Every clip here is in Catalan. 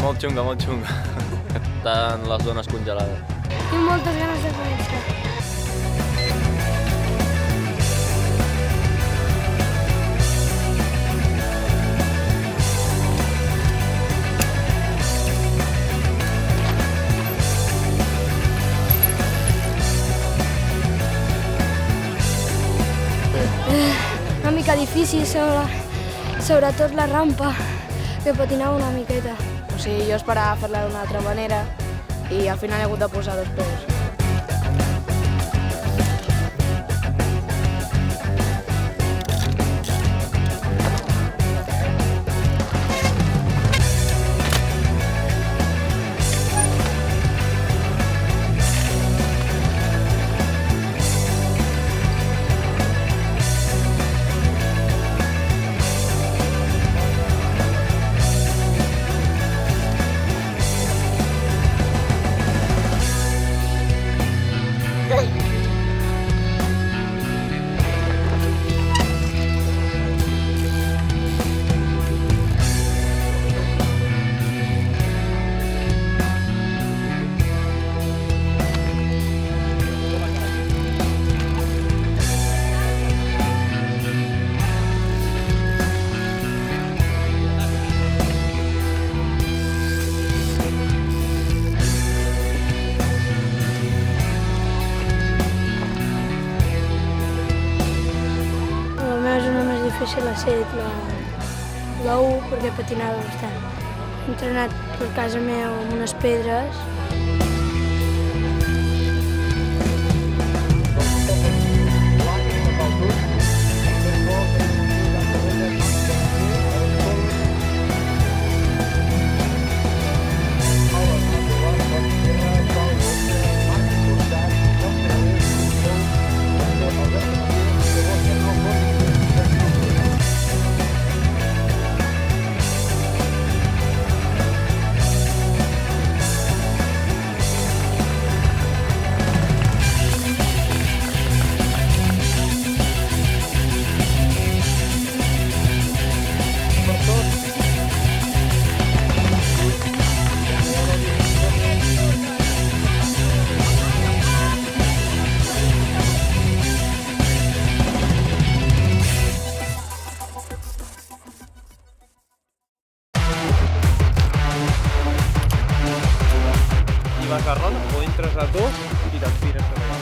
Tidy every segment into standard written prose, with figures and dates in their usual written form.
Molt xunga, molt xunga. Estan les zones congelades. Tinc moltes ganes de conèixer. Una mica difícil, sobretot la rampa, que patinava una miqueta. O sigui, jo esperava fer-la d'una altra manera i al final he hagut de posar 2 peus. Difícil ha set la 1 perquè patinava bastant. He entrenat per casa meva amb unes pedres. I vas a ronda o entres a 2 i t'aspires per allà.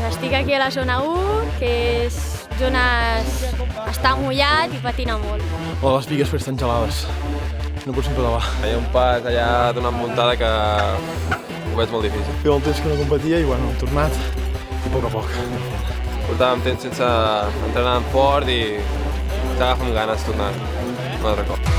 Estic aquí a la zona 1, que és zones... està mullat i patina molt. Oh, les bigues per estan gelades. No pots pedalar. Hi ha un pas allà d'una muntada que ho veig molt difícil. Feia molt temps que no competia i bueno, hem tornat i a poc a poc. Portàvem temps sense entrenar fort i s'agafa amb ganes tornar un altre cop.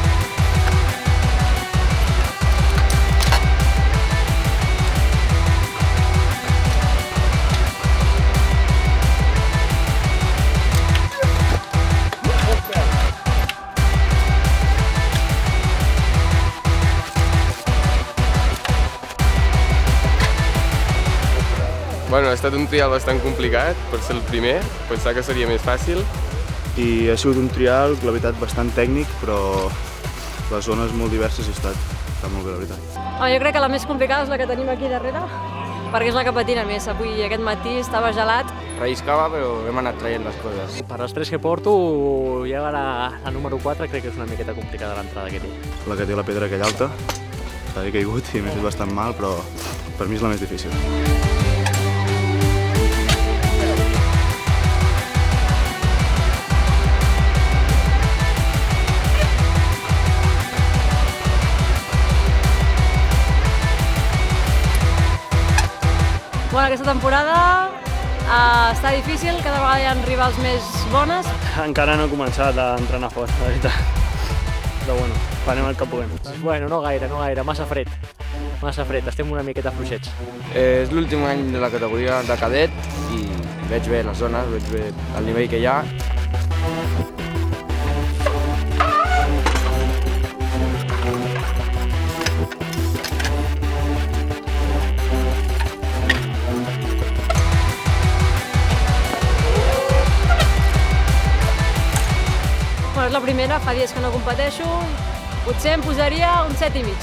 Bueno, ha estat un trial bastant complicat per ser el primer, pensava que seria més fàcil. I ha sigut un trial, la veritat, bastant tècnic, però les zones molt diverses i està molt bé, la veritat. Jo crec que la més complicada és la que tenim aquí darrere, perquè és la que patina més. Avui, aquest matí, estava gelat. Relliscava, però hem anat traient les coses. Per les 3 que porto, ja la número 4 crec que és una miqueta complicada l'entrada que té. La que té la pedra aquella alta he caigut i m'he fet bastant mal, però per mi és la més difícil. Bueno, aquesta temporada està difícil, cada vegada hi ha rivals més bones. Encara no he començat a entrenar fort, la veritat. Però bueno, farem el que puguem. Bueno, no gaire, massa fred. Massa fred, estem una miqueta fluixets. És l'últim any de la categoria de cadet i veig bé les zones, veig bé el nivell que hi ha. És la primera, fa dies que no competeixo, potser em posaria un 7,5.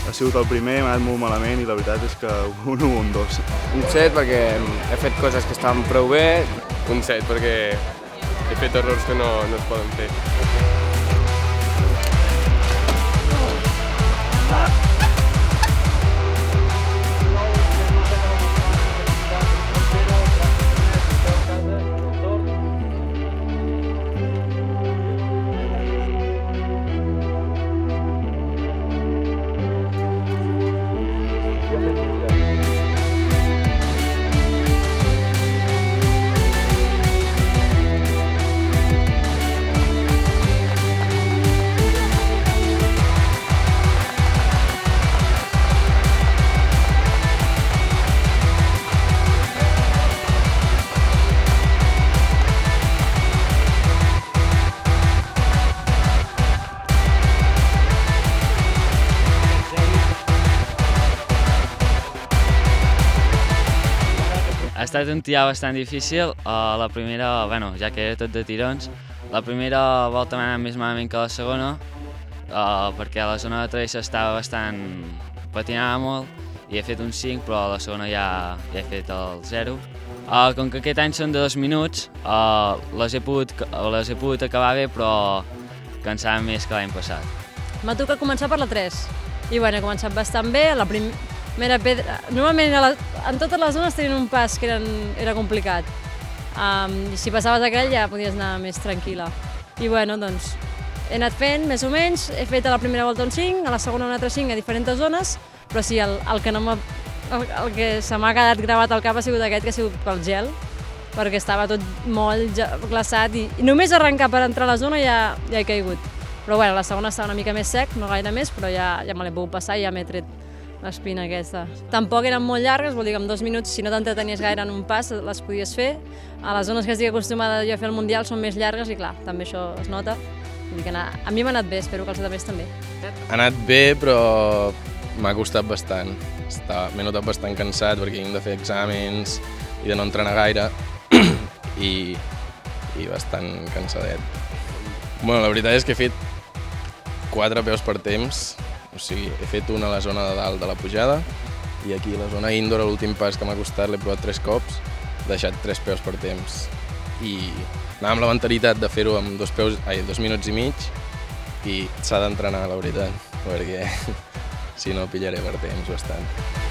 Ha sigut el primer, m'ha anat molt malament i la veritat és que un 1 o un 2. Un 7 perquè he fet coses que estaven prou bé. Un 7 perquè he fet errors que no es poden fer. Ha estat un tir bastant difícil. La primera, bueno, ja que era tot de tirons, la primera volta m'ha anat més malament que la segona, perquè la zona de travessa estava bastant... patinava molt i he fet un 5, però a la segona ja he fet el 0. Com que aquest any són de 2 minuts, les he pogut acabar bé, però cansava més que l'any passat. M'ha tocat començar per la 3 i bueno, he començat bastant bé. La primera pedra... Normalment en totes les zones tenien un pas que era complicat. I si passaves aquell ja podies anar més tranquil·la. I bueno, doncs he anat fent més o menys, he fet a la primera volta un 5, a la segona un altre 5 a diferents zones, però sí, el que se m'ha quedat gravat al cap ha sigut aquest, que ha sigut pel gel, perquè estava tot molt glaçat i només arrencar per entrar a la zona ja he caigut. Però bueno, la segona estava una mica més sec, no gaire més, però ja me l'he pogut passar i ja m'he tret l'espina aquesta. Tampoc eren molt llargues, vol dir que en 2 minuts, si no t'entretenies gaire en un pas, les podies fer. A les zones que estic acostumada jo a fer el Mundial són més llargues i clar, també això es nota. Vull dir que a mi m'ha anat bé, espero que els altres també. Ha anat bé, però m'ha costat bastant. M'he notat bastant cansat perquè hem de fer exàmens i de no entrenar gaire i bastant cansadet. Bueno, la veritat és que he fet 4 peus per temps, o sigui, he fet una a la zona de dalt de la pujada i aquí a la zona indoor, l'últim pas que m'ha costat, l'he provat 3 cops, he deixat 3 peus per temps i anava amb la mentalitat de fer-ho amb 2 minuts i mig i s'ha d'entrenar, la veritat, perquè si no pillaré per temps bastant.